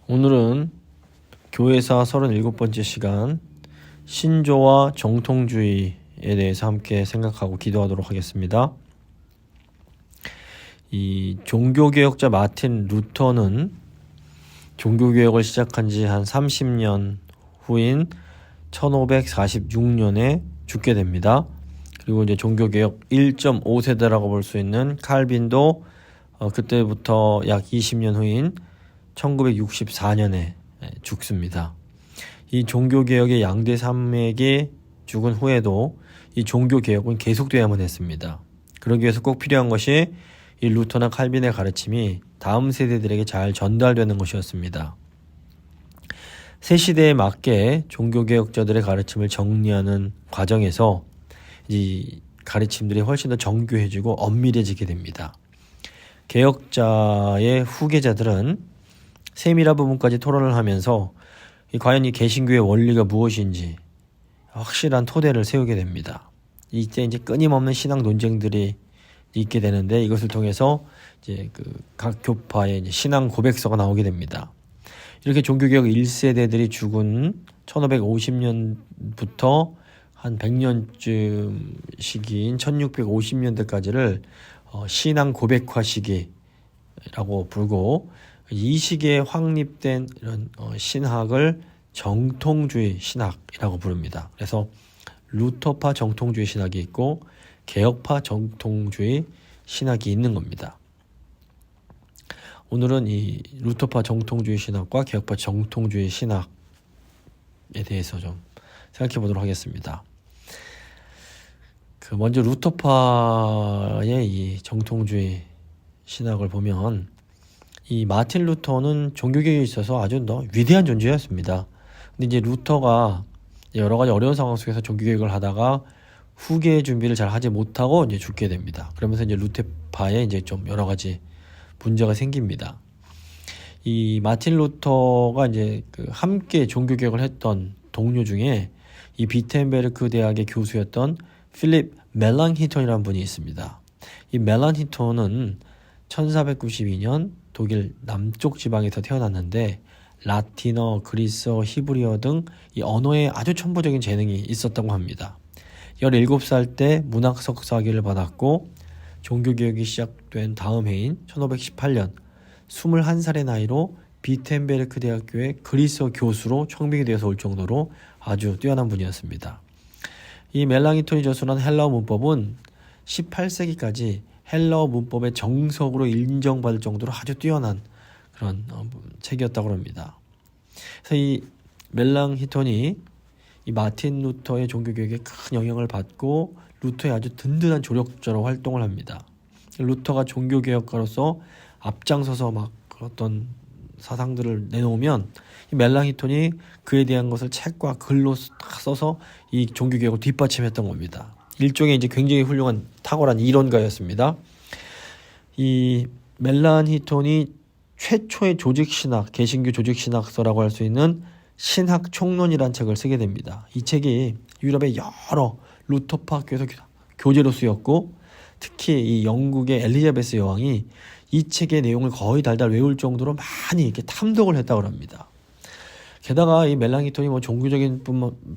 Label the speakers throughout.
Speaker 1: 오늘은 교회사 37번째 시간 신조와 정통주의에 대해서 함께 생각하고 기도하도록 하겠습니다. 이 종교개혁자 마틴 루터는 종교개혁을 시작한 지 한 30년 후인 1546년에 죽게 됩니다. 그리고 이제 종교개혁 1.5세대라고 볼 수 있는 칼빈도 그때부터 약 20년 후인 1964년에 죽습니다. 이 종교개혁의 양대 산맥이 죽은 후에도 이 종교개혁은 계속돼야만 했습니다. 그러기 위해서 꼭 필요한 것이 이 루터나 칼빈의 가르침이 다음 세대들에게 잘 전달되는 것이었습니다. 새 시대에 맞게 종교개혁자들의 가르침을 정리하는 과정에서 이 가르침들이 훨씬 더 정교해지고 엄밀해지게 됩니다. 개혁자의 후계자들은 세밀한 부분까지 토론을 하면서 과연 이 개신교의 원리가 무엇인지 확실한 토대를 세우게 됩니다. 이때 이제 끊임없는 신앙 논쟁들이 있게 되는데 이것을 통해서 이제 각 교파의 이제 신앙 고백서가 나오게 됩니다. 이렇게 종교개혁 1세대들이 죽은 1550년부터 한 100년쯤 시기인 1650년대까지를 신앙 고백화 시기라고 부르고, 이 시기에 확립된 이런 신학을 정통주의 신학이라고 부릅니다. 그래서 루터파 정통주의 신학이 있고 개혁파 정통주의 신학이 있는 겁니다. 오늘은 이 루터파 정통주의 신학과 개혁파 정통주의 신학에 대해서 좀 생각해 보도록 하겠습니다. 먼저 루터파의 이 정통주의 신학을 보면 이 마틴 루터는 종교개혁에 있어서 아주 위대한 존재였습니다. 근데 이제 루터가 여러 가지 어려운 상황 속에서 종교개혁을 하다가 후계 준비를 잘 하지 못하고 이제 죽게 됩니다. 그러면서 이제 루터파에 이제 좀 여러 가지 문제가 생깁니다. 이 마틴 루터가 이제 함께 종교개혁을 했던 동료 중에 이 비텐베르크 대학의 교수였던 필립 멜랑히톤이라는 분이 있습니다. 이 멜랑히톤은 1492년 독일 남쪽 지방에서 태어났는데 라틴어, 그리스어, 히브리어 등 이 언어에 아주 천부적인 재능이 있었다고 합니다. 17살 때 문학 석사학위를 받았고 종교개혁이 시작된 다음 해인 1518년 21살의 나이로 비텐베르크 대학교의 그리스어 교수로 청빙이 되어서 올 정도로 아주 뛰어난 분이었습니다. 이 멜랑히톤이 저술한 헬라어 문법은 18세기까지 헬라어 문법의 정석으로 인정받을 정도로 아주 뛰어난 그런 책이었다고 합니다. 그래서 이 멜랑히톤이 이 마틴 루터의 종교개혁에 큰 영향을 받고 루터의 아주 든든한 조력자로 활동을 합니다. 루터가 종교개혁가로서 앞장서서 막 어떤 사상들을 내놓으면 이 멜랑히톤이 그에 대한 것을 책과 글로 써서 이 종교개혁을 뒷받침했던 겁니다. 일종의 이제 굉장히 훌륭한 탁월한 이론가였습니다. 이 멜랑히톤이 최초의 조직신학, 개신교 조직신학서라고 할 수 있는 신학총론이라는 책을 쓰게 됩니다. 이 책이 유럽의 여러 루터파 학교에서 교재로 쓰였고, 특히 이 영국의 엘리자베스 여왕이 이 책의 내용을 거의 달달 외울 정도로 많이 이렇게 탐독을 했다고 합니다. 게다가 이 멜랑히톤이 종교적인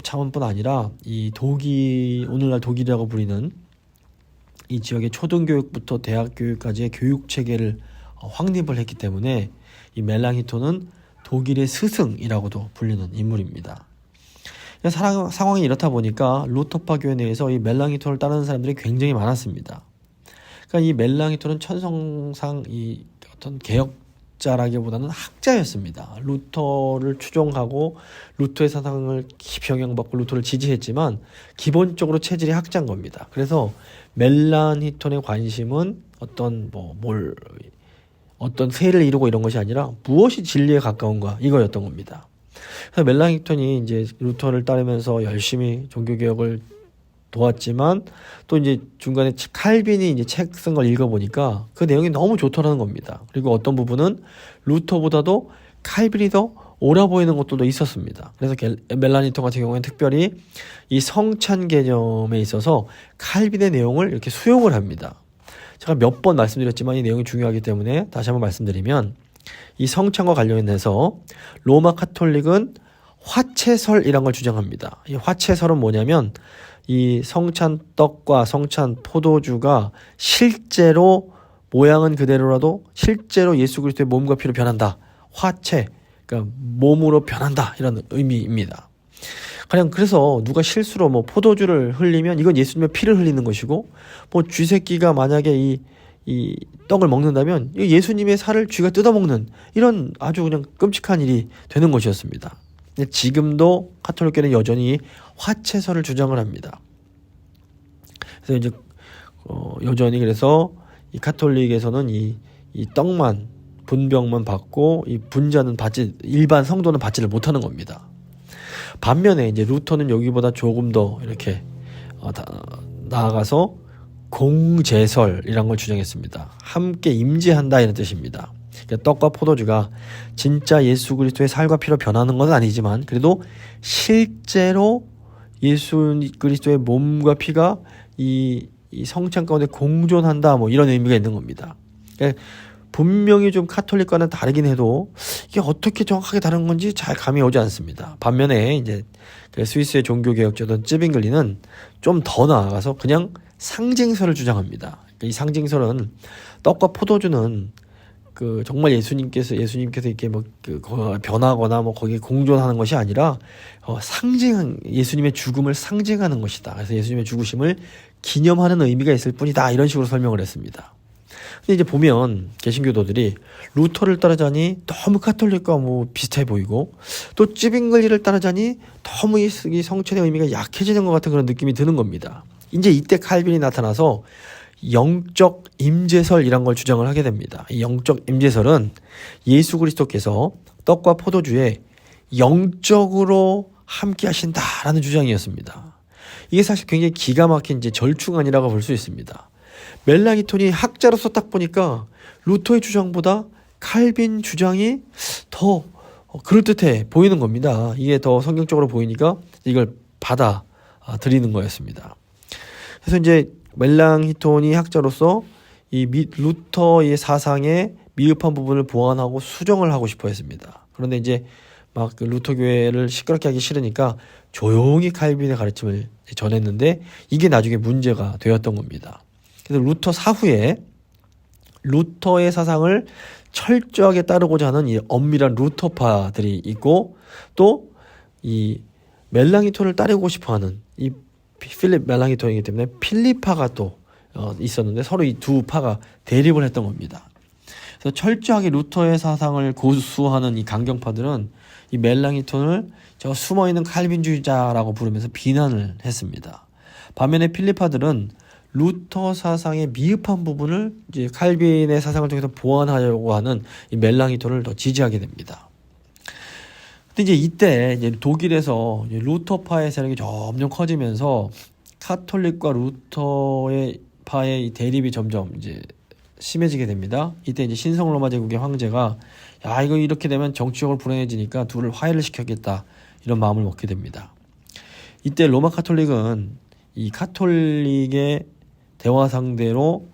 Speaker 1: 차원뿐 아니라 이 오늘날 독일이라고 부리는 이 지역의 초등교육부터 대학교육까지의 교육 체계를 확립을 했기 때문에 이 멜랑히톤은 독일의 스승이라고도 불리는 인물입니다. 상황이 이렇다 보니까 루터파 교회 내에서 이 멜랑히톤을 따르는 사람들이 굉장히 많았습니다. 그러니까 이 멜랑히톤은 천성상 이 어떤 개혁자라기보다는 학자였습니다. 루터를 추종하고 루터의 사상을 깊이 영향받고 루터를 지지했지만 기본적으로 체질이 학자인 겁니다. 그래서 멜랑히톤의 관심은 어떤 세를 이루고 이런 것이 아니라 무엇이 진리에 가까운가 이거였던 겁니다. 그래서 멜랑히톤이 이제 루터를 따르면서 열심히 종교개혁을 도왔지만 또 이제 중간에 칼빈이 이제 책 쓴 걸 읽어보니까 그 내용이 너무 좋더라는 겁니다. 그리고 어떤 부분은 루터보다도 칼빈이 더 옳아 보이는 것들도 있었습니다. 그래서 멜랑히톤 같은 경우에는 특별히 이 성찬 개념에 있어서 칼빈의 내용을 이렇게 수용을 합니다. 제가 몇 번 말씀드렸지만 이 내용이 중요하기 때문에 다시 한번 말씀드리면, 이 성찬과 관련해서 로마 카톨릭은 화채설이란 걸 주장합니다. 이 화채설은 뭐냐면 이 성찬 떡과 성찬 포도주가 실제로 모양은 그대로라도 실제로 예수 그리스도의 몸과 피로 변한다. 화채, 그러니까 몸으로 변한다. 이런 의미입니다. 그냥 그래서 누가 실수로 뭐 포도주를 흘리면 이건 예수님의 피를 흘리는 것이고, 뭐 쥐새끼가 만약에 이 떡을 먹는다면 예수님의 살을 쥐가 뜯어먹는 이런 아주 그냥 끔찍한 일이 되는 것이었습니다. 근데 지금도 카톨릭교는 여전히 화채설을 주장을 합니다. 그래서 이제 여전히 그래서 이 카톨릭에서는 이 떡만 분병만 받고 이 분자는 받지, 일반 성도는 받지를 못하는 겁니다. 반면에 이제 루터는 여기보다 조금 더 이렇게 나아가서 공제설이란 걸 주장했습니다. 함께 임재한다 이런 뜻입니다. 그러니까 떡과 포도주가 진짜 예수 그리스도의 살과 피로 변하는 건 아니지만 그래도 실제로 예수 그리스도의 몸과 피가 이 성찬 가운데 공존한다, 뭐 이런 의미가 있는 겁니다. 그러니까 분명히 좀 카톨릭과는 다르긴 해도 이게 어떻게 정확하게 다른 건지 잘 감이 오지 않습니다. 반면에 이제 스위스의 종교개혁자던 쯔빙글리는 좀 더 나아가서 그냥 상징설을 주장합니다. 이 상징설은 떡과 포도주는 그 정말 예수님께서 이렇게 뭐 변하거나 뭐 거기에 공존하는 것이 아니라 예수님의 죽음을 상징하는 것이다. 그래서 예수님의 죽으심을 기념하는 의미가 있을 뿐이다. 이런 식으로 설명을 했습니다. 근데 이제 보면 개신교도들이 루터를 따르자니 너무 카톨릭과 뭐 비슷해 보이고, 또 쯔빙글리를 따르자니 너무 이 성찬의 의미가 약해지는 것 같은 그런 느낌이 드는 겁니다. 이제 이때 칼빈이 나타나서 영적 임재설이란 걸 주장을 하게 됩니다. 이 영적 임재설은 예수 그리스도께서 떡과 포도주에 영적으로 함께 하신다라는 주장이었습니다. 이게 사실 굉장히 기가 막힌 이제 절충안이라고 볼 수 있습니다. 멜랑이톤이 학자로서 딱 보니까 루터의 주장보다 칼빈 주장이 더 그럴듯해 보이는 겁니다. 이게 더 성경적으로 보이니까 이걸 받아들이는 거였습니다. 그래서 이제 멜랑히톤이 학자로서 이 루터의 사상의 미흡한 부분을 보완하고 수정을 하고 싶어 했습니다. 그런데 이제 막 그 루터 교회를 시끄럽게 하기 싫으니까 조용히 칼빈의 가르침을 전했는데 이게 나중에 문제가 되었던 겁니다. 그래서 루터 사후에 루터의 사상을 철저하게 따르고자 하는 이 엄밀한 루터파들이 있고, 또 이 멜랑히톤을 따르고 싶어하는 이 필립 멜랑히톤이기 때문에 필리파가 또 있었는데 서로 이 두 파가 대립을 했던 겁니다. 그래서 철저하게 루터의 사상을 고수하는 이 강경파들은 이 멜랑히톤을 저 숨어있는 칼빈주의자라고 부르면서 비난을 했습니다. 반면에 필리파들은 루터 사상의 미흡한 부분을 이제 칼빈의 사상을 통해서 보완하려고 하는 이 멜랑히톤을 더 지지하게 됩니다. 근데 이때 이제 독일에서 이제 루터파의 세력이 점점 커지면서 카톨릭과 루터의 파의 이 대립이 점점 이제 심해지게 됩니다. 이때 이제 신성 로마 제국의 황제가 야, 이거 이렇게 되면 정치적으로 불안해지니까 둘을 화해를 시켜야겠다, 이런 마음을 먹게 됩니다. 이때 로마 카톨릭은 이 카톨릭의 대화 상대로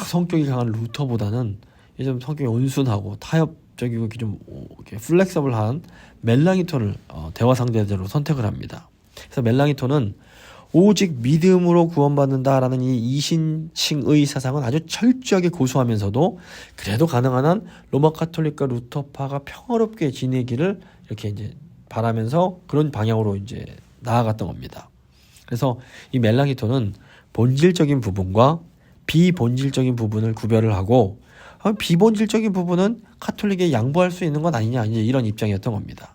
Speaker 1: 성격이 강한 루터보다는 좀 성격이 온순하고 타협적이고 이렇게 좀 이렇게 플렉서블한 멜랑히톤을 대화 상대로 선택을 합니다. 그래서 멜랑히톤은 오직 믿음으로 구원받는다라는 이 이신칭의 사상은 아주 철저하게 고수하면서도 그래도 가능한 한 로마 카톨릭과 루터파가 평화롭게 지내기를 이렇게 이제 바라면서 그런 방향으로 이제 나아갔던 겁니다. 그래서 이 멜랑히톤은 본질적인 부분과 비본질적인 부분을 구별을 하고, 비본질적인 부분은 카톨릭에 양보할 수 있는 것 아니냐, 이제 이런 입장이었던 겁니다.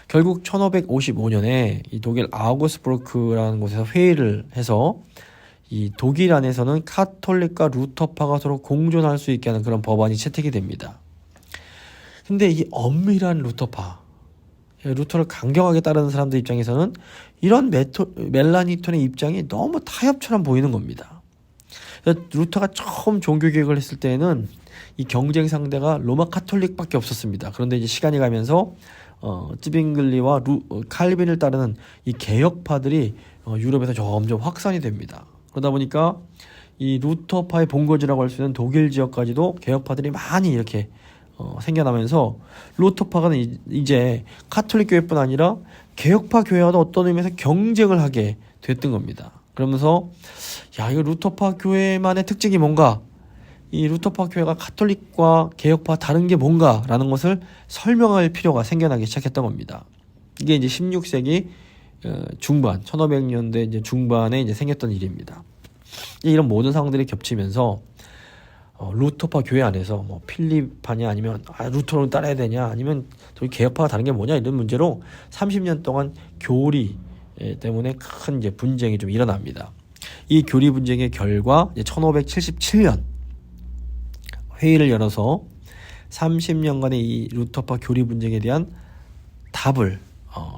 Speaker 1: 결국 1555년에 이 독일 아우구스부르크라는 곳에서 회의를 해서 이 독일 안에서는 카톨릭과 루터파가 서로 공존할 수 있게 하는 그런 법안이 채택이 됩니다. 근데 이 엄밀한 루터파, 루터를 강경하게 따르는 사람들 입장에서는 이런 멜랑히톤의 입장이 너무 타협처럼 보이는 겁니다. 루터가 처음 종교개혁을 했을 때에는 이 경쟁 상대가 로마 카톨릭밖에 없었습니다. 그런데 이제 시간이 가면서 쯔빙글리와 칼빈을 따르는 이 개혁파들이 유럽에서 점점 확산이 됩니다. 그러다 보니까 이 루터파의 본거지라고 할 수 있는 독일 지역까지도 개혁파들이 많이 이렇게 생겨나면서 루터파가 이제 가톨릭 교회뿐 아니라 개혁파 교회와도 어떤 의미에서 경쟁을 하게 됐던 겁니다. 그러면서 야, 이거 루터파 교회만의 특징이 뭔가, 이 루터파 교회가 가톨릭과 개혁파 다른 게 뭔가라는 것을 설명할 필요가 생겨나기 시작했던 겁니다. 이게 이제 16세기 중반, 1500년대 이제 중반에 이제 생겼던 일입니다. 이런 모든 상황들이 겹치면서 루터파 교회 안에서 뭐 필립파냐 아니면 루터론 따라야 되냐 아니면 저희 개혁파가 다른 게 뭐냐 이런 문제로 30년 동안 교리 때문에 큰 이제 분쟁이 좀 일어납니다. 이 교리 분쟁의 결과 1577년 회의를 열어서 30년간의 이 루터파 교리 분쟁에 대한 답을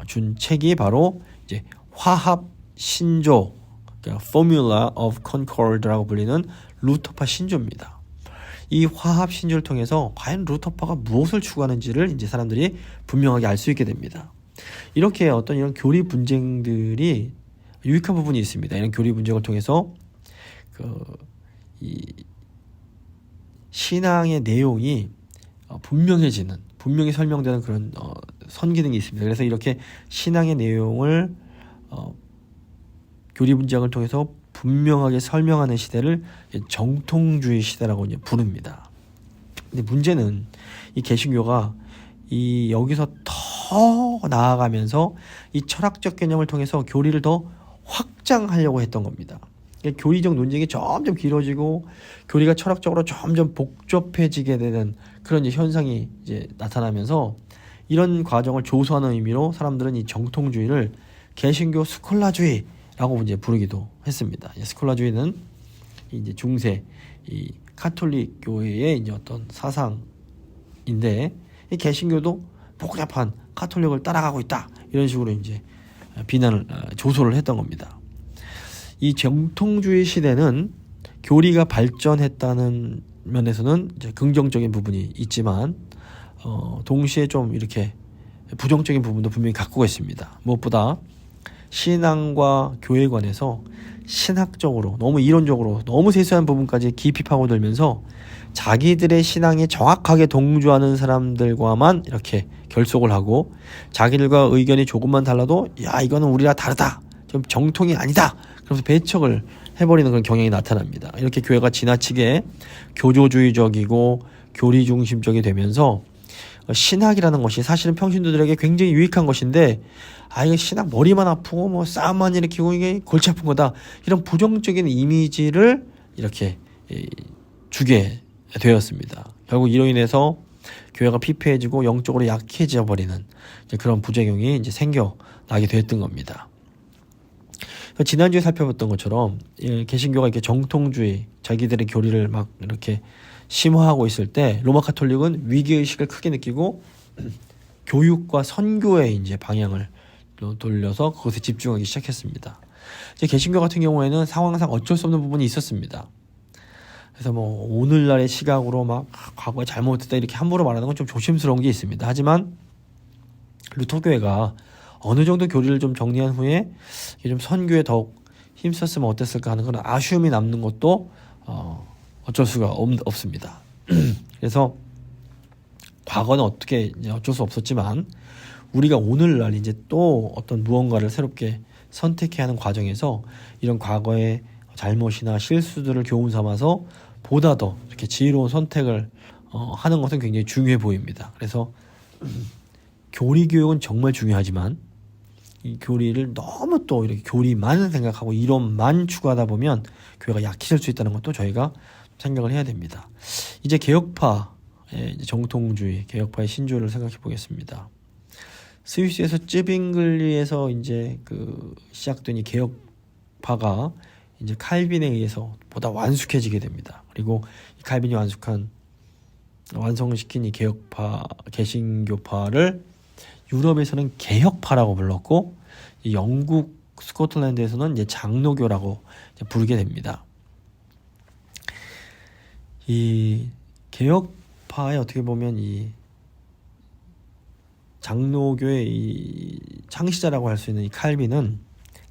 Speaker 1: 준 책이 바로 이제 화합 신조, 그러니까 Formula of Concord라고 불리는 루터파 신조입니다. 이 화합 신조를 통해서 과연 루터파가 무엇을 추구하는지를 이제 사람들이 분명하게 알 수 있게 됩니다. 이렇게 어떤 이런 교리 분쟁들이 유익한 부분이 있습니다. 이런 교리 분쟁을 통해서 이 신앙의 내용이 분명히 설명되는 그런 선기능이 있습니다. 그래서 이렇게 신앙의 내용을 교리 분쟁을 통해서 분명하게 설명하는 시대를 정통주의 시대라고 이제 부릅니다. 근데 문제는 이 개신교가 여기서 더 나아가면서 이 철학적 개념을 통해서 교리를 더 확장하려고 했던 겁니다. 교리적 논쟁이 점점 길어지고 교리가 철학적으로 점점 복잡해지게 되는 그런 이제 현상이 이제 나타나면서 이런 과정을 조소하는 의미로 사람들은 이 정통주의를 개신교 스콜라주의라고 이제 부르기도 했습니다. 스콜라주의는 이제 중세 이 가톨릭 교회의 이제 어떤 사상인데, 이 개신교도 복잡한 가톨릭을 따라가고 있다 이런 식으로 이제 비난을 조소를 했던 겁니다. 이 정통주의 시대는 교리가 발전했다는 면에서는 이제 긍정적인 부분이 있지만 동시에 좀 이렇게 부정적인 부분도 분명히 갖고 있습니다. 무엇보다 신앙과 교회에 관해서 신학적으로 너무 이론적으로 너무 세세한 부분까지 깊이 파고들면서 자기들의 신앙에 정확하게 동조하는 사람들과만 이렇게 결속을 하고, 자기들과 의견이 조금만 달라도 야, 이거는 우리랑 다르다, 좀 정통이 아니다, 그래서 배척을 해버리는 그런 경향이 나타납니다. 이렇게 교회가 지나치게 교조주의적이고 교리 중심적이 되면서 신학이라는 것이 사실은 평신도들에게 굉장히 유익한 것인데, 이거 신학 머리만 아프고 뭐 싸움만 일으키고 이게 골치 아픈 거다, 이런 부정적인 이미지를 이렇게 주게 되었습니다. 결국 이로 인해서 교회가 피폐해지고 영적으로 약해져 버리는 그런 부작용이 이제 생겨나게 되었던 겁니다. 지난주에 살펴봤던 것처럼 개신교가 이렇게 정통주의, 자기들의 교리를 막 이렇게 심화하고 있을 때 로마 가톨릭은 위기의식을 크게 느끼고 교육과 선교에 이제 방향을 돌려서 그것에 집중하기 시작했습니다. 이제 개신교 같은 경우에는 상황상 어쩔 수 없는 부분이 있었습니다. 그래서 뭐 오늘날의 시각으로 막 과거에 잘못했다 이렇게 함부로 말하는 건 좀 조심스러운 게 있습니다. 하지만 루터교회가 어느 정도 교리를 좀 정리한 후에 좀 선교에 더욱 힘썼으면 어땠을까 하는 그런 아쉬움이 남는 것도 어쩔 수가 없습니다. 그래서 과거는 어떻게 이제 어쩔 수 없었지만 우리가 오늘날 이제 또 어떤 무언가를 새롭게 선택해야 하는 과정에서 이런 과거의 잘못이나 실수들을 교훈 삼아서 보다 더 이렇게 지혜로운 선택을 하는 것은 굉장히 중요해 보입니다. 그래서 교리 교육은 정말 중요하지만 이 교리를 너무 또 이렇게 교리만 생각하고 이론만 추구하다 보면 교회가 약해질 수 있다는 것도 저희가 생각을 해야 됩니다. 이제 개혁파의 정통주의, 개혁파의 신조를 생각해 보겠습니다. 스위스에서 쯔빙글리에서 이제 시작된 이 개혁파가 이제 칼빈에 의해서 보다 완숙해지게 됩니다. 그리고 이 칼빈이 완성시킨 이 개혁파, 개신교파를 유럽에서는 개혁파라고 불렀고, 이 영국, 스코틀랜드에서는 이제 장로교라고 이제 부르게 됩니다. 이 개혁파에 어떻게 보면 이 장로교의 이 창시자라고 할 수 있는 이 칼빈은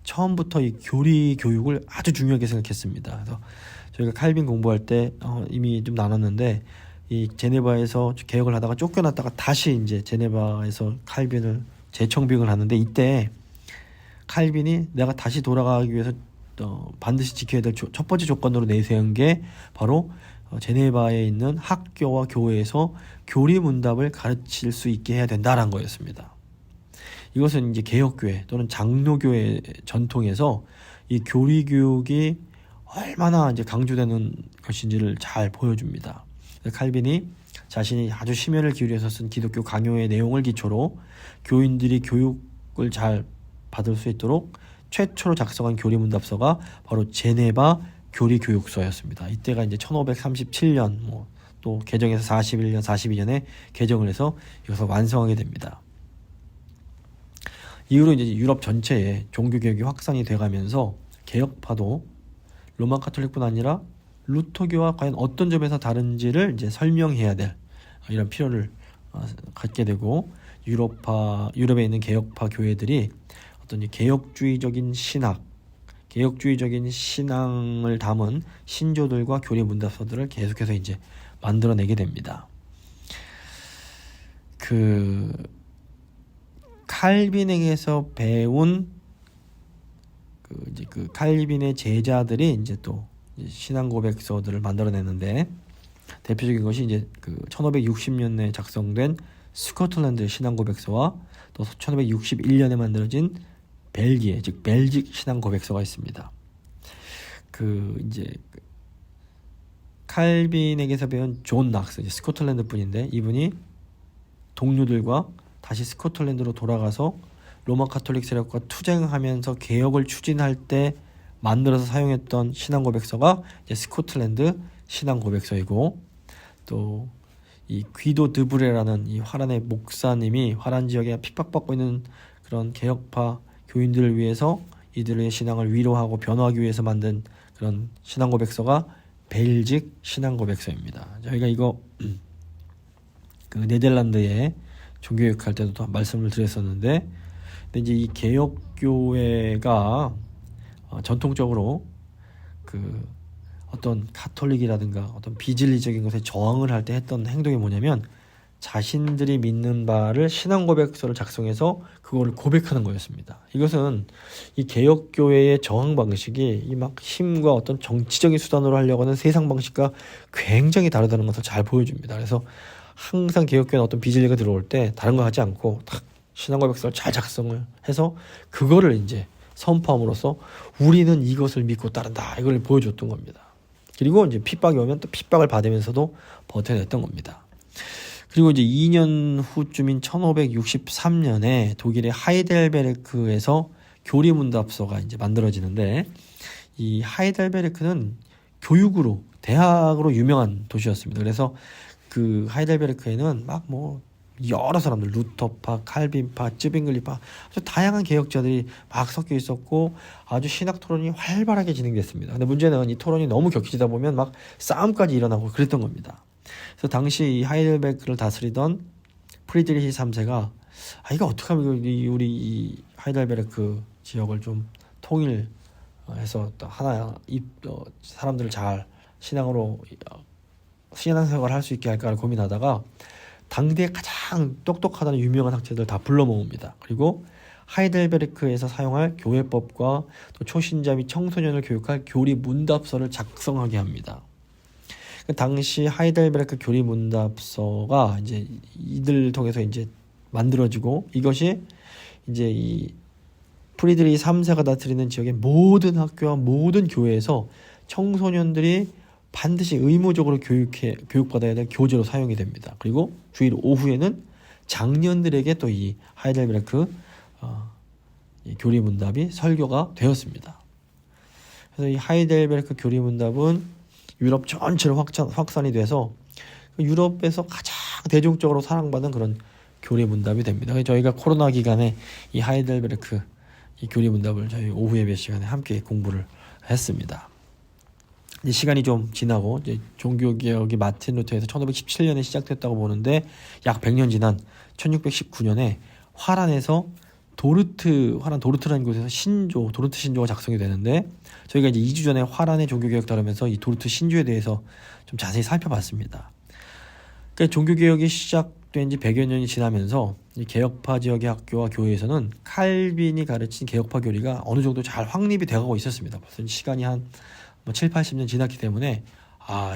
Speaker 1: 처음부터 이 교리 교육을 아주 중요하게 생각했습니다. 그래서 저희가 칼빈 공부할 때 이미 좀 나눴는데, 이 제네바에서 개혁을 하다가 쫓겨났다가 다시 이제 제네바에서 칼빈을 재청빙을 하는데, 이때 칼빈이 내가 다시 돌아가기 위해서 반드시 지켜야 될 첫 번째 조건으로 내세운 게 바로 제네바에 있는 학교와 교회에서 교리문답을 가르칠 수 있게 해야 된다라는 거였습니다. 이것은 이제 개혁교회 또는 장로교회 전통에서 이 교리교육이 얼마나 이제 강조되는 것인지를 잘 보여줍니다. 칼빈이 자신이 아주 심혈을 기울여서 쓴 기독교 강요의 내용을 기초로 교인들이 교육을 잘 받을 수 있도록 최초로 작성한 교리문답서가 바로 제네바 교리교육서였습니다. 이때가 이제 1537년, 또 개정해서 41년, 42년에 개정을 해서 이것을 완성하게 됩니다. 이후로 이제 유럽 전체에 종교개혁이 확산이 돼가면서 개혁파도 로마 카톨릭뿐 아니라 루터교와 과연 어떤 점에서 다른지를 이제 설명해야 될 이런 필요를 갖게 되고, 유럽에 있는 개혁파 교회들이 어떤 개혁주의적인 신앙을 담은 신조들과 교리 문답서들을 계속해서 이제 만들어내게 됩니다. 칼빈에게서 배운 그 칼빈의 제자들이 이제 또 신앙 고백서들을 만들어내는데, 대표적인 것이 이제 1560년에 작성된 스코틀랜드 신앙 고백서와 또 1561년에 만들어진 벨직 신앙 고백서가 있습니다. 칼빈에게서 배운 존 낙스, 스코틀랜드 분인데, 이분이 동료들과 다시 스코틀랜드로 돌아가서 로마 카톨릭 세력과 투쟁하면서 개혁을 추진할 때 만들어서 사용했던 신앙 고백서가 이제 스코틀랜드 신앙 고백서이고, 또 이 귀도 드브레라는 이 화란의 목사님이 화란 지역에 핍박받고 있는 그런 개혁파 교인들을 위해서 이들의 신앙을 위로하고 변화하기 위해서 만든 그런 신앙 고백서가 벨직 신앙 고백서입니다. 저희가 이거 네덜란드에 종교개혁할 때도 말씀을 드렸었는데, 근데 이제 이 개혁교회가 전통적으로 어떤 가톨릭이라든가 어떤 비진리적인 것에 저항을 할 때 했던 행동이 뭐냐면, 자신들이 믿는 바를 신앙 고백서를 작성해서 그거를 고백하는 거였습니다. 이것은 이 개혁교회의 저항 방식이 이 막 힘과 어떤 정치적인 수단으로 하려고 하는 세상 방식과 굉장히 다르다는 것을 잘 보여줍니다. 그래서 항상 개혁교회는 어떤 비진리가 들어올 때 다른 거 하지 않고 딱 신앙 고백서를 잘 작성을 해서 그거를 이제 선포함으로써 우리는 이것을 믿고 따른다, 이걸 보여줬던 겁니다. 그리고 이제 핍박이 오면 또 핍박을 받으면서도 버텨냈던 겁니다. 그리고 이제 2년 후쯤인 1563년에 독일의 하이델베르크에서 교리문답서가 이제 만들어지는데, 이 하이델베르크는 대학으로 유명한 도시였습니다. 그래서 그 하이델베르크에는 막 여러 사람들, 루터파, 칼빈파, 쯔빙글리파, 아주 다양한 개혁자들이 막 섞여 있었고 아주 신학 토론이 활발하게 진행됐습니다. 근데 문제는 이 토론이 너무 격해지다 보면 막 싸움까지 일어나고 그랬던 겁니다. 그래서 당시 이 하이델베르크를 다스리던 프리드리히 3세가 이거 어떻게 하면 우리 이 하이델베르크 지역을 좀 통일해서 하나 사람들을 잘 신앙생활을 할 수 있게 할까를 고민하다가 당대에 가장 똑똑하다는 유명한 학자들 다 불러 모읍니다. 그리고 하이델베르크에서 사용할 교회법과 또 초신자 및 청소년을 교육할 교리 문답서를 작성하게 합니다. 당시 하이델베르크 교리 문답서가 이제 이들 통해서 이제 만들어지고, 이것이 이제 이 프리드리히 3세가 다스리는 지역의 모든 학교와 모든 교회에서 청소년들이 반드시 의무적으로 교육받아야 될 교재로 사용이 됩니다. 그리고 주일 오후에는 장년들에게 또 이 하이델베르크 이 교리문답이 설교가 되었습니다. 그래서 이 하이델베르크 교리문답은 유럽 전체로 확산이 돼서 유럽에서 가장 대중적으로 사랑받는 그런 교리문답이 됩니다. 저희가 코로나 기간에 이 하이델베르크 이 교리문답을 저희 오후 예배 시간에 함께 공부를 했습니다. 이제 시간이 좀 지나고 이제 종교개혁이 마틴 루터에서 1517년에 시작됐다고 보는데, 약 100년 지난 1619년에 화란에서 화란 도르트라는 곳에서 도르트 신조가 작성이 되는데, 저희가 이제 2주 전에 화란의 종교개혁 다루면서 이 도르트 신조에 대해서 좀 자세히 살펴봤습니다. 그러니까 종교개혁이 시작된 지 100여 년이 지나면서 이 개혁파 지역의 학교와 교회에서는 칼빈이 가르친 개혁파 교리가 어느 정도 잘 확립이 되어가고 있었습니다. 벌써 시간이 한 7, 80년 지났기 때문에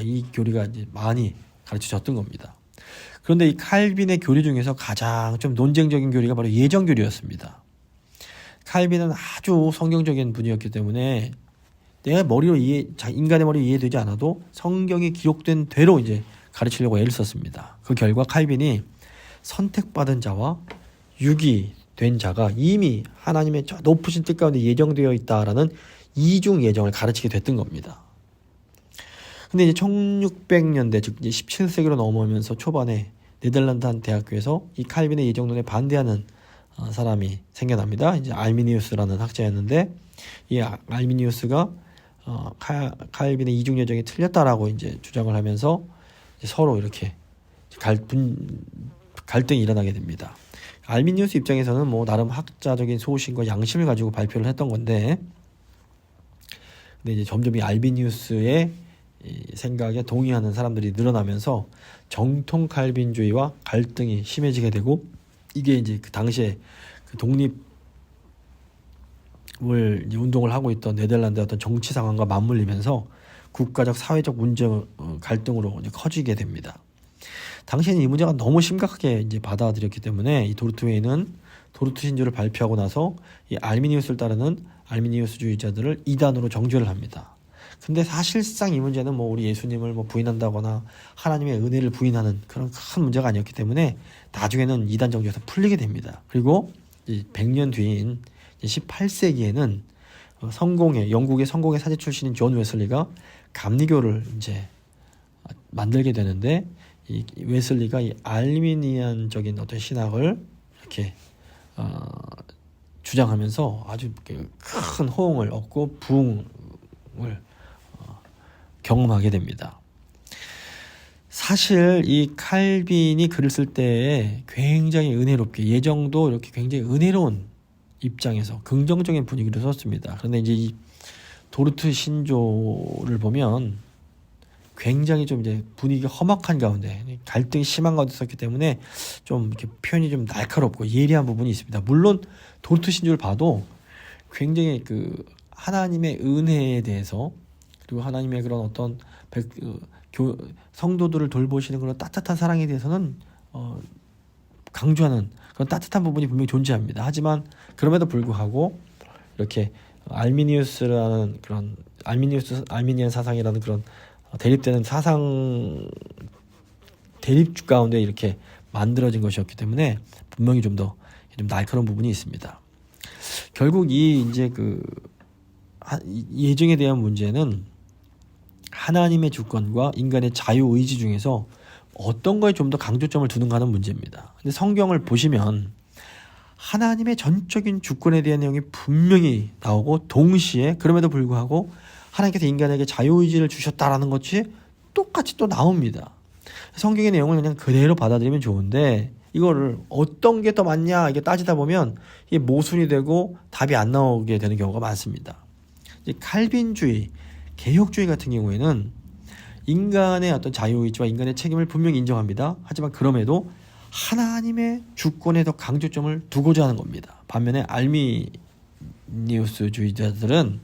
Speaker 1: 이 교리가 이제 많이 가르쳐졌던 겁니다. 그런데 이 칼빈의 교리 중에서 가장 좀 논쟁적인 교리가 바로 예정교리였습니다. 칼빈은 아주 성경적인 분이었기 때문에 내가 인간의 머리로 이해되지 않아도 성경이 기록된 대로 이제 가르치려고 애를 썼습니다. 그 결과 칼빈이 선택받은 자와 유기된 자가 이미 하나님의 저 높으신 뜻 가운데 예정되어 있다라는 이중 예정을 가르치게 됐던 겁니다. 근데 이제 1600년대 즉 이제 17세기로 넘어오면서 초반에 네덜란드 한 대학교에서 이 칼빈의 예정론에 반대하는 사람이 생겨납니다. 이제 알미니우스라는 학자였는데 이 알미니우스가 칼빈의 이중 예정이 틀렸다라고 이제 주장을 하면서 이제 서로 이렇게 갈등이 일어나게 됩니다. 알미니우스 입장에서는 뭐 나름 학자적인 소신과 양심을 가지고 발표를 했던 건데, 근데 이제 점점 이 알비니우스의 생각에 동의하는 사람들이 늘어나면서 정통 칼빈주의와 갈등이 심해지게 되고, 이게 이제 그 당시에 그 독립을 운동을 하고 있던 네덜란드의 어떤 정치 상황과 맞물리면서 국가적 사회적 문제 갈등으로 이제 커지게 됩니다. 당시에는 이 문제가 너무 심각하게 이제 받아들였기 때문에 이 도르트웨이는 도르트 신조를 발표하고 나서 이 알미니우스를 따르는 알미니우스주의자들을 이단으로 정죄를 합니다. 근데 사실상 이 문제는 뭐 우리 예수님을 뭐 부인한다거나 하나님의 은혜를 부인하는 그런 큰 문제가 아니었기 때문에 나중에는 이단 정죄에서 풀리게 됩니다. 그리고 100년 뒤인 18세기에는 영국의 성공의 사제 출신인 존 웨슬리가 감리교를 이제 만들게 되는데, 이 웨슬리가 이 알미니안적인 어떤 신학을 이렇게 주장하면서 아주 큰 호응을 얻고 부흥을 경험하게 됩니다. 사실 이 칼빈이 글을 쓸 때에 굉장히 은혜롭게, 예정도 이렇게 굉장히 은혜로운 입장에서 긍정적인 분위기로 썼습니다. 그런데 이제 이 도르트 신조를 보면 굉장히 좀 이제 분위기가 험악한 가운데 갈등이 심한 가운데 썼기 때문에 좀 이렇게 표현이 좀 날카롭고 예리한 부분이 있습니다. 물론 도르트 신조를 봐도 굉장히 그 하나님의 은혜에 대해서, 그리고 하나님의 그런 어떤 성도들을 돌보시는 그런 따뜻한 사랑에 대해서는 강조하는 그런 따뜻한 부분이 분명히 존재합니다. 하지만 그럼에도 불구하고 이렇게 알미니우스라는 그런 알미니안 사상이라는 그런 대립되는 사상 대립 가운데 이렇게 만들어진 것이었기 때문에 분명히 좀 날카로운 부분이 있습니다. 결국 이 이제 그 예정에 대한 문제는 하나님의 주권과 인간의 자유의지 중에서 어떤 거에 좀 더 강조점을 두는가 하는 문제입니다. 근데 성경을 보시면 하나님의 전적인 주권에 대한 내용이 분명히 나오고, 동시에 그럼에도 불구하고 하나님께서 인간에게 자유의지를 주셨다라는 것이 똑같이 또 나옵니다. 성경의 내용을 그냥 그대로 받아들이면 좋은데, 이거를 어떤 게 더 맞냐 이게 따지다 보면 이게 모순이 되고 답이 안 나오게 되는 경우가 많습니다. 이제 칼빈주의, 개혁주의 같은 경우에는 인간의 어떤 자유의지와 인간의 책임을 분명히 인정합니다. 하지만 그럼에도 하나님의 주권에 더 강조점을 두고자 하는 겁니다. 반면에 알미니우스주의자들은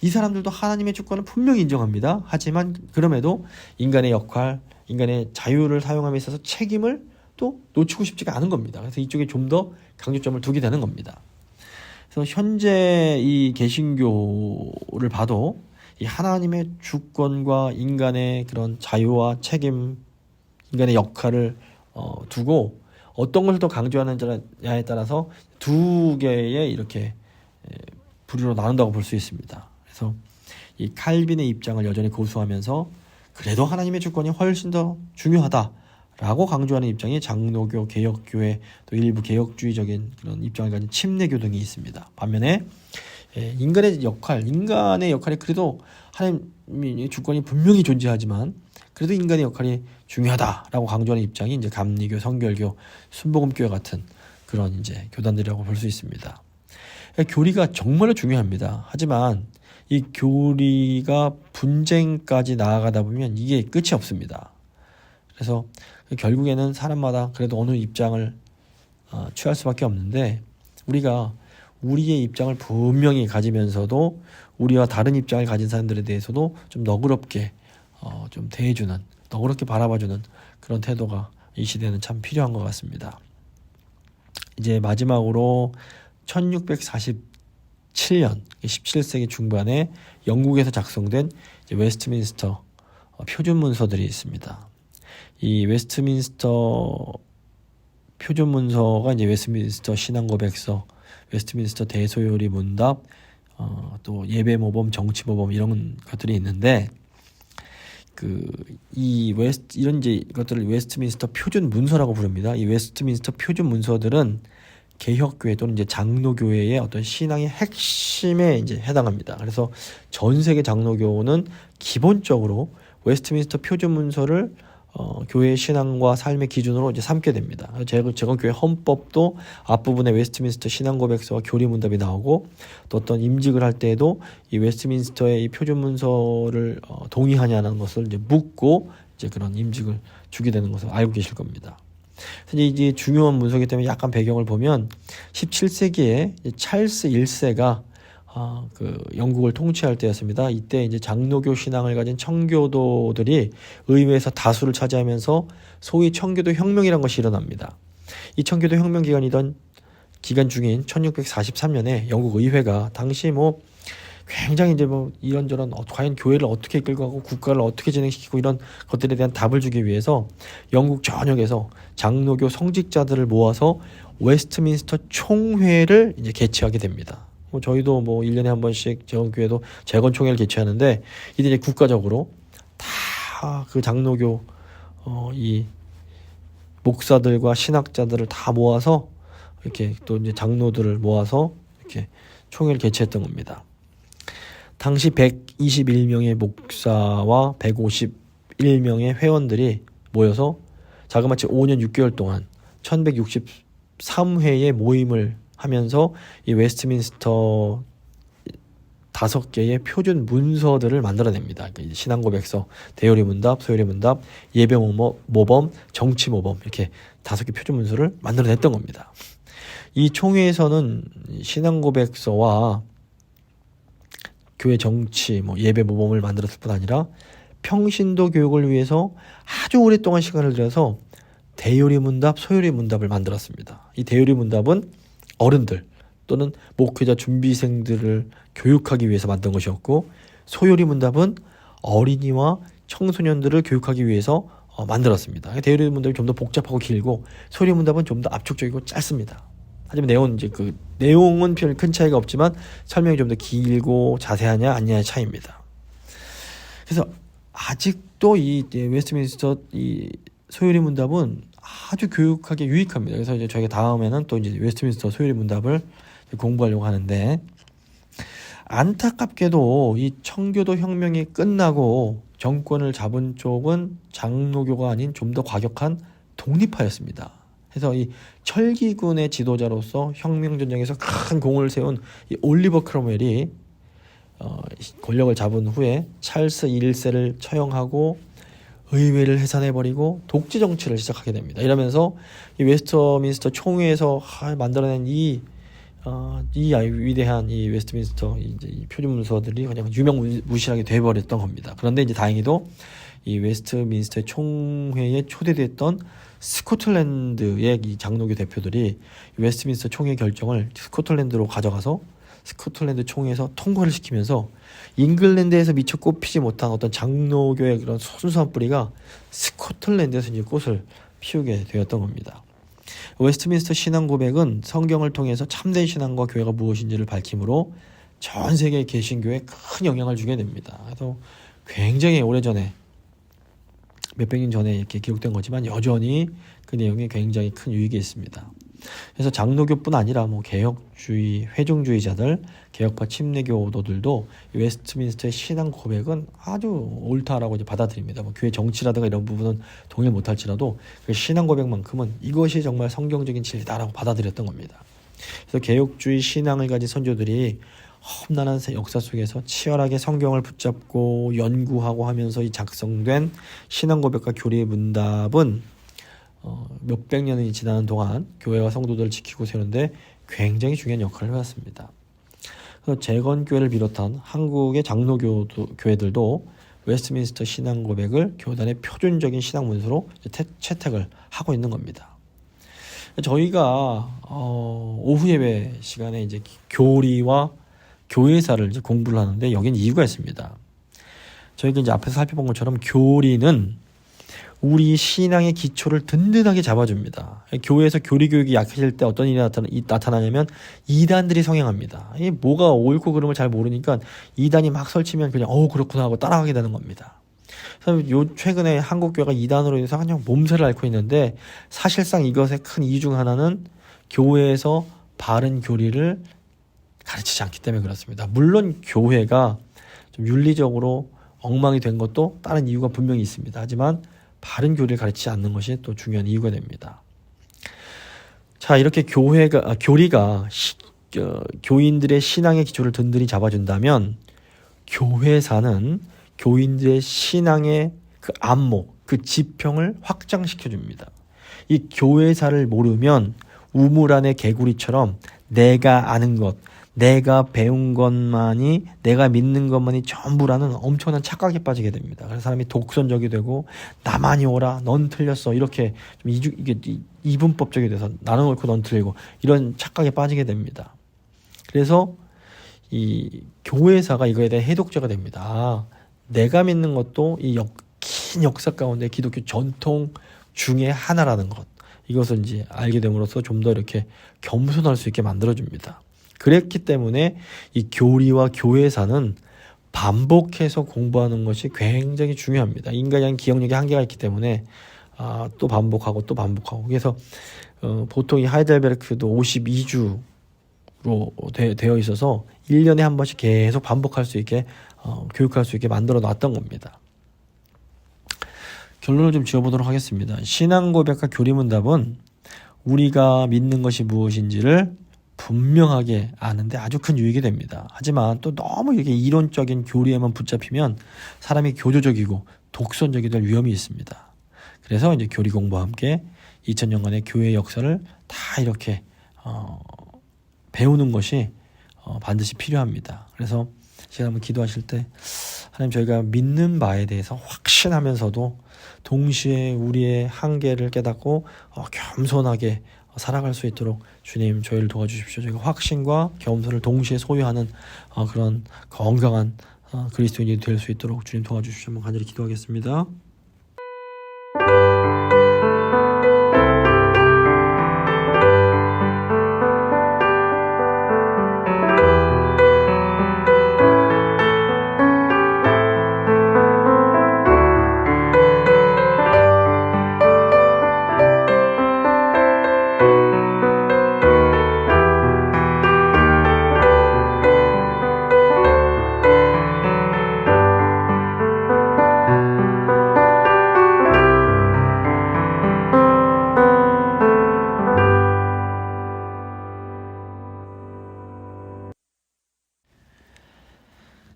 Speaker 1: 이 사람들도 하나님의 주권을 분명히 인정합니다. 하지만 그럼에도 인간의 역할, 인간의 자유를 사용함에 있어서 책임을 또 놓치고 싶지가 않은 겁니다. 그래서 이쪽에 좀 더 강조점을 두게 되는 겁니다. 그래서 현재 이 개신교를 봐도 이 하나님의 주권과 인간의 그런 자유와 책임, 인간의 역할을 두고 어떤 것을 더 강조하느냐에 따라서 두 개의 이렇게 부류로 나눈다고 볼 수 있습니다. 그래서 이 칼빈의 입장을 여전히 고수하면서 그래도 하나님의 주권이 훨씬 더 중요하다라고 강조하는 입장이 장로교, 개혁교회, 또 일부 개혁주의적인 그런 입장을 가진 침례교 등이 있습니다. 반면에 인간의 역할이 그래도 하나님의 주권이 분명히 존재하지만 그래도 인간의 역할이 중요하다라고 강조하는 입장이 이제 감리교, 성결교, 순복음교회 같은 그런 이제 교단들이라고 볼 수 있습니다. 교리가 정말로 중요합니다. 하지만 이 교리가 분쟁까지 나아가다 보면 이게 끝이 없습니다. 그래서 결국에는 사람마다 그래도 어느 입장을 취할 수밖에 없는데, 우리가 우리의 입장을 분명히 가지면서도 우리와 다른 입장을 가진 사람들에 대해서도 좀 너그럽게 좀 대해주는, 너그럽게 바라봐주는 그런 태도가 이 시대는 참 필요한 것 같습니다. 이제 마지막으로 1647년 17세기 중반에 영국에서 작성된 이제 웨스트민스터 표준 문서들이 있습니다. 이 웨스트민스터 표준 문서가 이제 웨스트민스터 신앙고백서, 웨스트민스터 대소요리 문답, 또 예배 모범, 정치 모범 이런 것들이 있는데, 이런 이제 이것들을 웨스트민스터 표준 문서라고 부릅니다. 이 웨스트민스터 표준 문서들은 개혁교회 또는 이제 장로교회의 어떤 신앙의 핵심에 이제 해당합니다. 그래서 전 세계 장로교는 기본적으로 웨스트민스터 표준 문서를 교회의 신앙과 삶의 기준으로 이제 삼게 됩니다. 제건교회 헌법도 앞부분에 웨스트민스터 신앙고백서와 교리문답이 나오고, 또 어떤 임직을 할 때에도 이 웨스트민스터의 이 표준문서를 동의하냐는 것을 이제 묻고 이제 그런 임직을 주게 되는 것을 알고 계실 겁니다. 그래서 이제 중요한 문서이기 때문에 약간 배경을 보면 17세기에 찰스 1세가 영국을 통치할 때였습니다. 이때 이제 장로교 신앙을 가진 청교도들이 의회에서 다수를 차지하면서 소위 청교도 혁명이라는 것이 일어납니다. 이 청교도 혁명 기간 중인 1643년에 영국 의회가 당시 굉장히 이제 이런저런 과연 교회를 어떻게 이끌고 가고 국가를 어떻게 진행시키고 이런 것들에 대한 답을 주기 위해서 영국 전역에서 장로교 성직자들을 모아서 웨스트민스터 총회를 이제 개최하게 됩니다. 저희도 1년에 한 번씩 재건교회도 재건총회를 개최하는데, 이때 이제 국가적으로 다 그 장로교 이 목사들과 신학자들을 다 모아서 이렇게 또 이제 장로들을 모아서 이렇게 총회를 개최했던 겁니다. 당시 121명의 목사와 151명의 회원들이 모여서 자그마치 5년 6개월 동안 1163회의 모임을 하면서 이 웨스트민스터 5개의 표준 문서들을 만들어냅니다. 그러니까 신앙고백서, 대요리문답, 소요리문답, 예배모범, 정치모범, 이렇게 5개 표준 문서를 만들어냈던 겁니다. 이 총회에서는 신앙고백서와 교회 정치, 예배모범을 만들었을 뿐 아니라 평신도 교육을 위해서 아주 오랫동안 시간을 들여서 대요리문답, 소요리문답을 만들었습니다. 이 대요리문답은 어른들 또는 목회자 준비생들을 교육하기 위해서 만든 것이었고, 소요리문답은 어린이와 청소년들을 교육하기 위해서 만들었습니다. 대요리문답이 좀 더 복잡하고 길고, 소요리문답은 좀 더 압축적이고 짧습니다. 하지만 내용은 별 큰 차이가 없지만 설명이 좀 더 길고 자세하냐 아니냐의 차이입니다. 그래서 아직도 이 웨스트민스터 이 소요리문답은 아주 교육하기 유익합니다. 그래서 이제 저희가 다음에는 또 이제 웨스트민스터 소요리문답을 공부하려고 하는데, 안타깝게도 이 청교도 혁명이 끝나고 정권을 잡은 쪽은 장로교가 아닌 좀 더 과격한 독립파였습니다. 그래서 이 철기군의 지도자로서 혁명전쟁에서 큰 공을 세운 이 올리버 크롬웰이 권력을 잡은 후에 찰스 1세를 처형하고 의회를 해산해버리고 독재 정치를 시작하게 됩니다. 이러면서 이 웨스트민스터 총회에서 만들어낸 이 위대한 이 웨스트민스터 이 표준 문서들이 그냥 유명무실하게 돼버렸던 겁니다. 그런데 이제 다행히도 이 웨스트민스터 총회에 초대됐던 스코틀랜드의 이 장로교 대표들이 웨스트민스터 총회 결정을 스코틀랜드로 가져가서 스코틀랜드 총회에서 통과를 시키면서 잉글랜드에서 미처 꼽히지 못한 어떤 장로교의 그런 순수한 뿌리가 스코틀랜드에서 이제 꽃을 피우게 되었던 겁니다. 웨스트민스터 신앙 고백은 성경을 통해서 참된 신앙과 교회가 무엇인지를 밝히므로 전 세계 개신교에 큰 영향을 주게 됩니다. 그래서 굉장히 오래전에 몇백 년 전에 이렇게 기록된 거지만 여전히 그 내용이 굉장히 큰 유익이 있습니다. 그래서 장로교뿐 아니라 개혁주의, 회중주의자들, 개혁파 침례교도들도 웨스트민스터의 신앙 고백은 아주 옳다라고 이제 받아들입니다. 교회 정치라든가 이런 부분은 동의 못할지라도 그 신앙 고백만큼은 이것이 정말 성경적인 진리다라고 받아들였던 겁니다. 그래서 개혁주의 신앙을 가진 선조들이 험난한 역사 속에서 치열하게 성경을 붙잡고 연구하고 하면서 이 작성된 신앙 고백과 교리 문답은 몇백 년이 지나는 동안 교회와 성도들을 지키고 세우는데 굉장히 중요한 역할을 해왔습니다. 그래서 재건교회를 비롯한 한국의 장로교회들도 웨스트민스터 신앙 고백을 교단의 표준적인 신앙 문서로 채택을 하고 있는 겁니다. 저희가 오후 예배 시간에 이제 교리와 교회사를 이제 공부를 하는데 여기는 이유가 있습니다. 저희가 이제 앞에서 살펴본 것처럼 교리는 우리 신앙의 기초를 든든하게 잡아줍니다. 교회에서 교리 교육이 약해질 때 어떤 일이 나타나냐면 이단들이 성행합니다. 이게 뭐가 옳고 그름을 잘 모르니까 이단이 막 설치면 그냥 그렇구나 하고 따라가게 되는 겁니다. 그래서 최근에 한국 교회가 이단으로 인해서 그냥 몸살을 앓고 있는데 사실상 이것의 큰 이유 중 하나는 교회에서 바른 교리를 가르치지 않기 때문에 그렇습니다. 물론 교회가 좀 윤리적으로 엉망이 된 것도 다른 이유가 분명히 있습니다. 하지만 바른 교리를 가르치지 않는 것이 또 중요한 이유가 됩니다. 자, 이렇게 교리가 교인들의 신앙의 기초를 든든히 잡아준다면 교회사는 교인들의 신앙의 그 안목, 그 지평을 확장시켜줍니다. 이 교회사를 모르면 우물 안의 개구리처럼 내가 아는 것, 내가 배운 것만이, 내가 믿는 것만이 전부라는 엄청난 착각에 빠지게 됩니다. 그래서 사람이 독선적이 되고 나만이 옳아, 넌 틀렸어, 이렇게 좀 이게 이분법적이 돼서 나는 옳고 넌 틀리고 이런 착각에 빠지게 됩니다. 그래서 이 교회사가 이거에 대해 해독제가 됩니다. 내가 믿는 것도 이 긴 역사 가운데 기독교 전통 중에 하나라는 것, 이것을 이제 알게 됨으로써 좀 더 이렇게 겸손할 수 있게 만들어줍니다. 그랬기 때문에 이 교리와 교회사는 반복해서 공부하는 것이 굉장히 중요합니다. 인간의 기억력에 한계가 있기 때문에 또 반복하고 또 반복하고, 그래서 보통 이 하이델베르크도 52주로 되어 있어서 1년에 한 번씩 계속 반복할 수 있게 교육할 수 있게 만들어 놨던 겁니다. 결론을 좀 지어보도록 하겠습니다. 신앙 고백과 교리문답은 우리가 믿는 것이 무엇인지를 분명하게 아는데 아주 큰 유익이 됩니다. 하지만 또 너무 이렇게 이론적인 교리에만 붙잡히면 사람이 교조적이고 독선적이 될 위험이 있습니다. 그래서 이제 교리 공부와 함께 2000년간의 교회 역사를 다 이렇게 배우는 것이 반드시 필요합니다. 그래서 제가 한번 기도하실 때 하나님, 저희가 믿는 바에 대해서 확신하면서도 동시에 우리의 한계를 깨닫고 겸손하게 살아갈 수 있도록 주님 저희를 도와주십시오. 저희가 확신과 겸손을 동시에 소유하는 그런 건강한 그리스도인이 될 수 있도록 주님 도와주십시오. 한번 간절히 기도하겠습니다.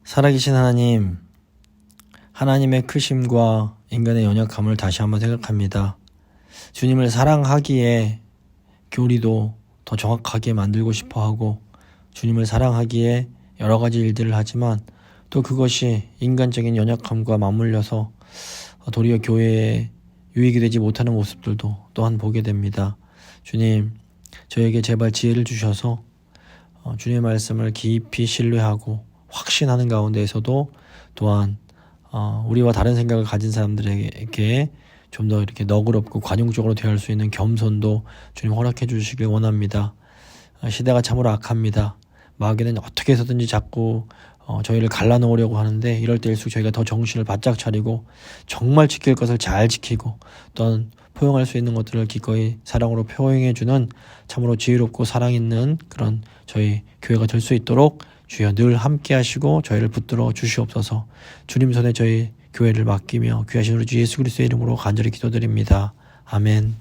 Speaker 1: 살아계신 하나님, 하나님의 크심과 인간의 연약함을 다시 한번 생각합니다. 주님을 사랑하기에 교리도 더 정확하게 만들고 싶어하고, 주님을 사랑하기에 여러 가지 일들을 하지만 또 그것이 인간적인 연약함과 맞물려서 도리어 교회에 유익이 되지 못하는 모습들도 또한 보게 됩니다. 주님, 저에게 제발 지혜를 주셔서 주님의 말씀을 깊이 신뢰하고 확신하는 가운데에서도 또한 우리와 다른 생각을 가진 사람들에게 좀 더 이렇게 너그럽고 관용적으로 대할 수 있는 겸손도 주님 허락해 주시길 원합니다. 시대가 참으로 악합니다. 마귀는 어떻게 해서든지 자꾸 저희를 갈라놓으려고 하는데, 이럴 때일수록 저희가 더 정신을 바짝 차리고 정말 지킬 것을 잘 지키고 또한 포용할 수 있는 것들을 기꺼이 사랑으로 포용해주는 참으로 지혜롭고 사랑 있는 그런 저희 교회가 될 수 있도록 주여 늘 함께 하시고 저희를 붙들어 주시옵소서. 주님 손에 저희 교회를 맡기며 귀하신 우리 주 예수 그리스도의 이름으로 간절히 기도드립니다. 아멘.